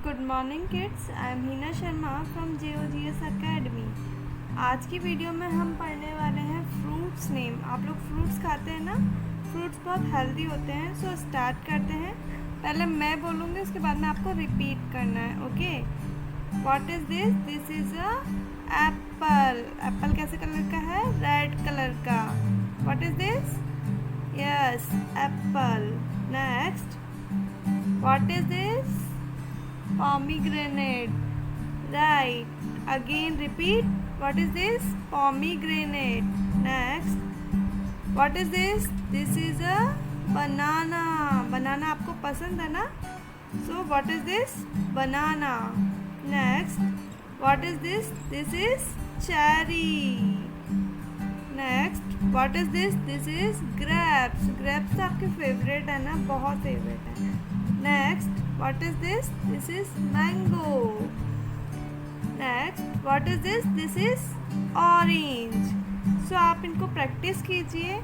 Good morning kids, I am Heena Sharma from JOGS academy. आज की video में हम पढ़ने वाले हैं फ्रूट्स नेम। आप लोग फ्रूट्स खाते हैं ना, फ्रूट्स बहुत हेल्दी होते हैं। सो स्टार्ट करते हैं। पहले मैं बोलूँगी, उसके बाद में आपको रिपीट करना है। Okay, what is this? This is a Apple. Apple कैसे कलर का है? रेड कलर का। What is this? Yes, Apple. Next, what is this? Pomegranate. Right. Again repeat. What is this? Pomegranate. Next. What is this? This is a banana. Banana आपको पसंद है ना? So what is this? Banana. Next. What is this? This is cherry. Next. What is this? This is grapes. Grapes तो आपके favorite है ना? बहुत favorite है. Next. What is this? This is mango. Next, what is this? This is orange. So आप इनको practice कीजिए